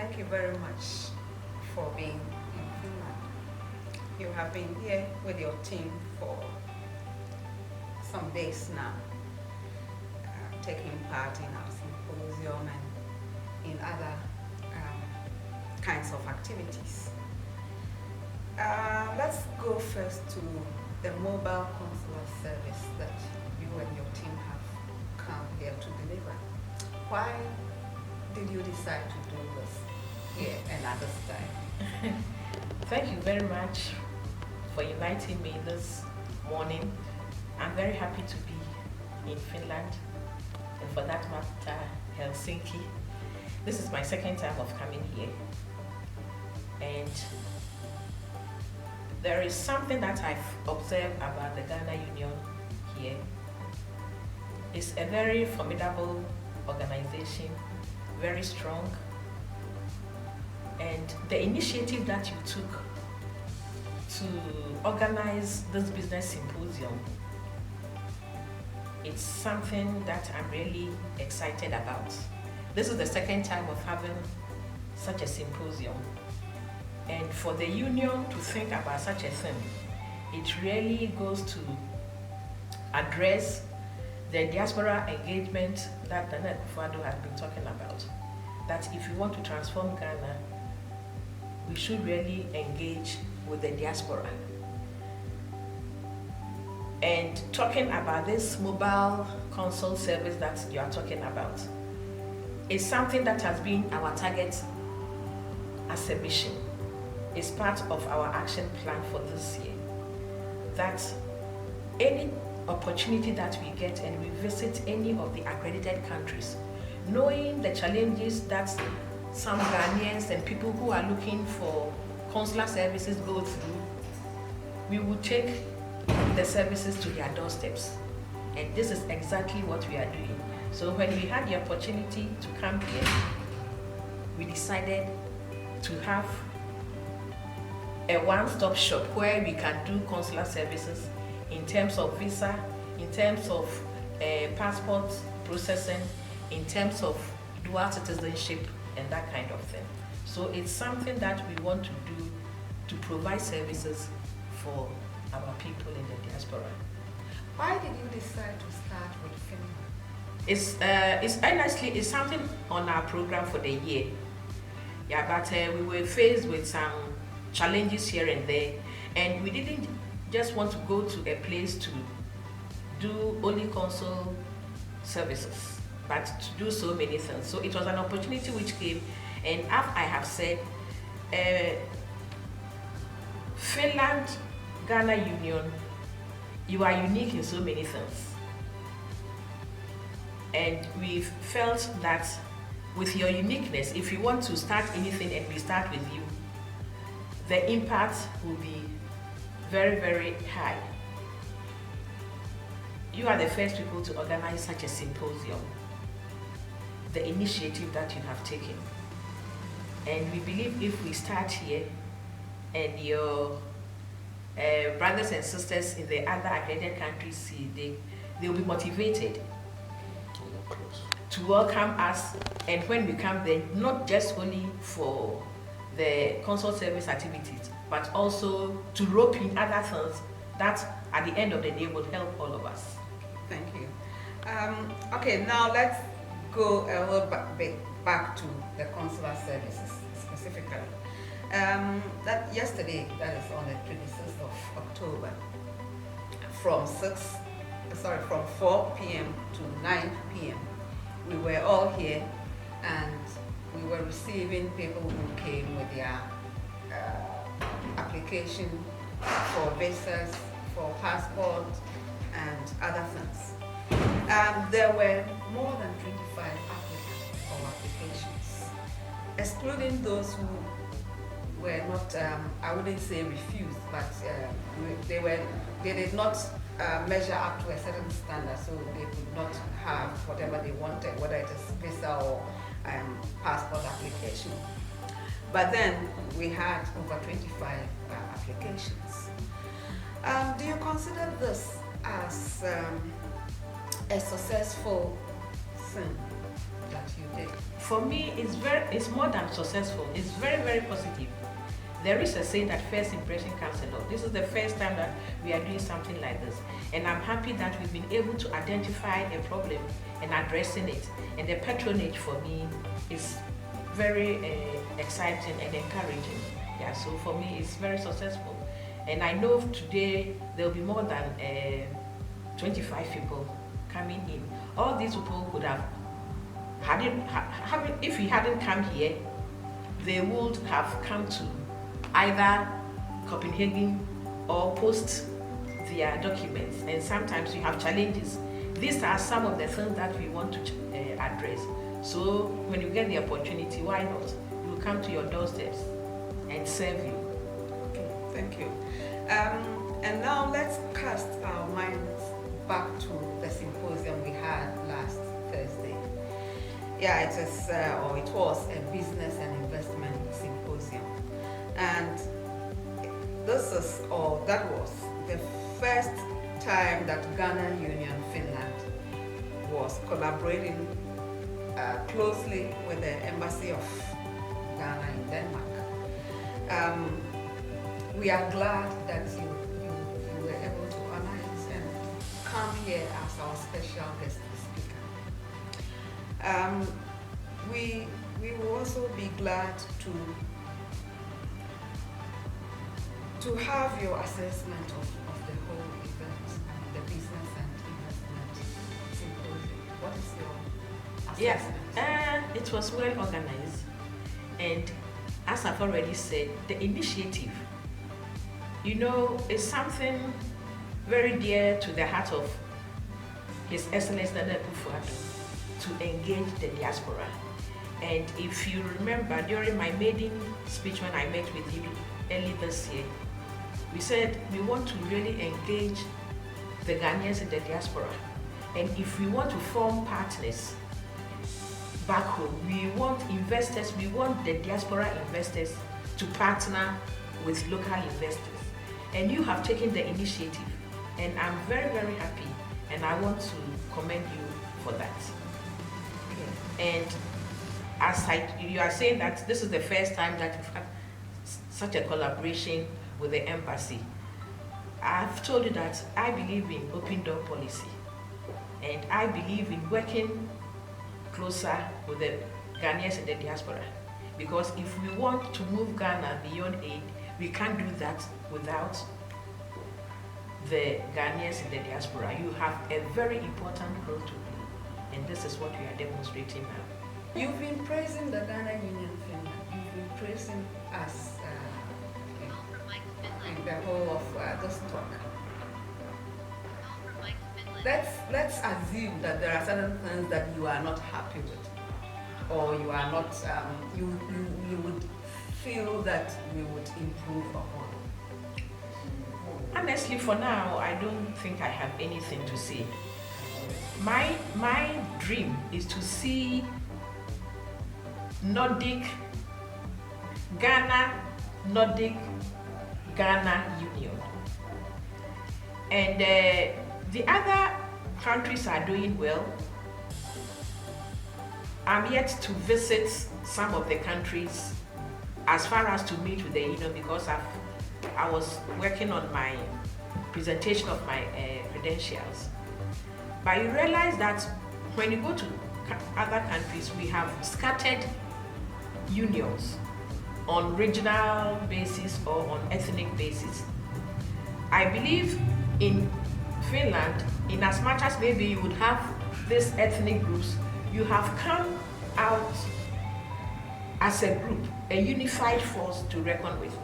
thank you very much for being in Finland. You have been here with your team for some days now, taking part in our symposium and in other kinds of activities. Let's go first to the mobile consular service that you and your team have come here to deliver. Why did you decide to do this here and at this time? Thank you very much for inviting me this morning. I'm very happy to be in Finland, and for that matter, Helsinki. This is my second time of coming here, and there is something that I've observed about the Ghana Union here. It's a very formidable organization, very strong, and the initiative that you took to organize this business symposium, it's something that I'm really excited about. This is the second time of having such a symposium, and for the union to think about such a thing, it really goes to address the diaspora engagement that Dr.Perpetual has been talking about. That if you want to transform Ghana, we should really engage with the diaspora. And talking about this mobile consul service that you are talking about is something that has been our target as a mission. It's part of our action plan for this year. That any opportunity that we get and we visit any of the accredited countries, knowing the challenges that some Ghanaians and people who are looking for consular services go through, we will take the services to their doorsteps. And this is exactly what we are doing. So when we had the opportunity to come here, we decided to have a one-stop shop where we can do consular services in terms of visa, in terms of passport processing, in terms of dual citizenship and that kind of thing. So it's something that we want to do to provide services for our people in the diaspora. Why did you decide to start with Finland? It's honestly, it's something on our program for the year. Yeah, but we were faced with some challenges here and there, and we didn't just want to go to a place to do only consul services, but to do so many things. So it was an opportunity which came, and as I have said, Finland, Ghana Union, you are unique in so many things. And we've felt that with your uniqueness, if you want to start anything and we start with you, the impact will be very, very high. You are the first people to organize such a symposium, the initiative that you have taken. And we believe if we start here and your brothers and sisters in the other accredited countries see, they will be motivated to welcome us. And when we come there, not just only for the consul service activities, but also to rope in other things that at the end of the day will help all of us. Thank you. Okay, now let's go a little bit back to the consular services specifically. That yesterday, that is on the 26th of October, from 4 p.m. to 9 p.m. we were all here, and we were receiving people who came with their application for visas, for passport, and other things. There were more than 25 applicants or applications, excluding those who were not, I wouldn't say refused, but they did not measure up to a certain standard, so they could not have whatever they wanted, whether it is visa or passport application. But then we had over 25 applications. Do you consider this as a successful thing that you did? For me, it's more than successful. It's very, very positive. There is a saying that first impression counts a lot. This is the first time that we are doing something like this. And I'm happy that we've been able to identify a problem and addressing it. And the patronage for me is very exciting and encouraging. Yeah, so for me, it's very successful. And I know today there'll be more than 25 people coming in. All these people would have, if we hadn't come here, they would have come to either Copenhagen or post their documents, and sometimes you have challenges. These are some of the things that we want to address. So when you get the opportunity, why not? We will come to your doorsteps and serve you. Okay, thank you. And now let's cast our minds back to the symposium we had last Thursday. Yeah, it was a business and investment symposium. And that was the first time that Ghana Union Finland was collaborating closely with the Embassy of Ghana in Denmark. We are glad that you were able to honor it and come here as our special guest speaker. We will also be glad to have your assessment of the whole event, the business and investment symposium. What is your assessment? Yeah, it was well organized, and as I've already said, the initiative, is something very dear to the heart of His Excellency Dr.Perpetual, to engage the diaspora. And if you remember, during my maiden speech when I met with you early this year, we said we want to really engage the Ghanaians in the diaspora. And if we want to form partners back home, we want investors, we want the diaspora investors to partner with local investors. And you have taken the initiative, and I'm very, very happy, and I want to commend you for that. Okay. And as you are saying that this is the first time that you've had such a collaboration with the embassy. I've told you that I believe in open door policy, and I believe in working closer with the Ghanaians in the diaspora, because if we want to move Ghana beyond aid, we can't do that without the Ghanaians in the diaspora. You have a very important role to play, and this is what we are demonstrating now. You've been praising the Ghana Union Finland. You've been praising us in the whole of this talk. Let's assume that there are certain things that you are not happy with, or you are not, you would feel that we would improve upon. Honestly, for now, I don't think I have anything to say. My dream is to see Nordic Ghana Union, and the other countries are doing well. I'm yet to visit some of the countries as far as to meet with the union, because I was working on my presentation of my credentials. But you realize that when you go to other countries, we have scattered unions on regional basis or on ethnic basis. I believe in Finland, in as much as maybe you would have these ethnic groups, you have come out as a group, a unified force to reckon with.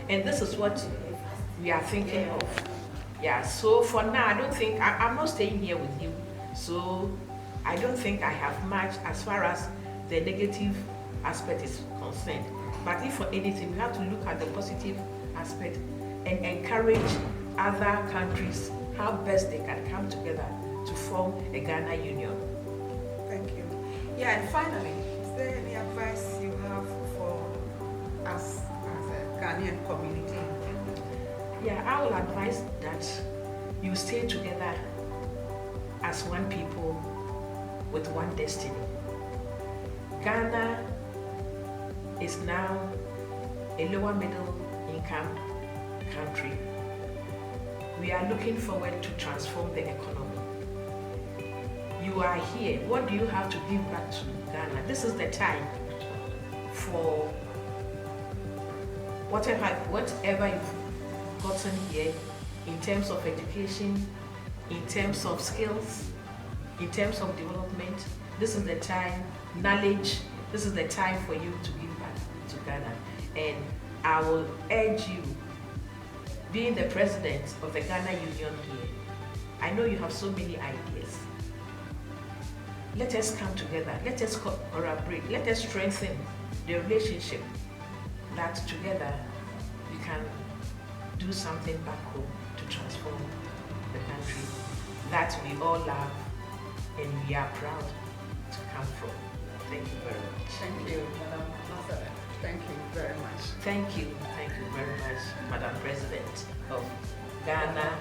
And this is what we are thinking of. Yeah, so for now, I don't think, I'm not staying here with you, so I don't think I have much as far as the negative aspect is concerned. But if for anything, we have to look at the positive aspect and encourage other countries how best they can come together to form a Ghana Union. Thank you. Yeah, and finally, is there any advice you have for us as a Ghanaian community in Finland? Yeah, I will advise that you stay together as one people with one destiny. Ghana is now a lower middle income country. We are looking forward to transform the economy. You are here. What do you have to give back to Ghana? This is the time for whatever you've gotten here in terms of education, in terms of skills, in terms of development. This is the time, knowledge, this is the time for you to give back to Ghana. And I will urge you, being the president of the Ghana Union here, I know you have so many ideas. Let us come together, let us collaborate, let us strengthen the relationship that together we can do something back home to transform the country that we all love and we are proud to come from. Thank you very much. Thank you, Madam Ambassador. Thank you very much. Thank you very much, Madam President of Ghana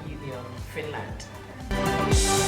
Union, Finland.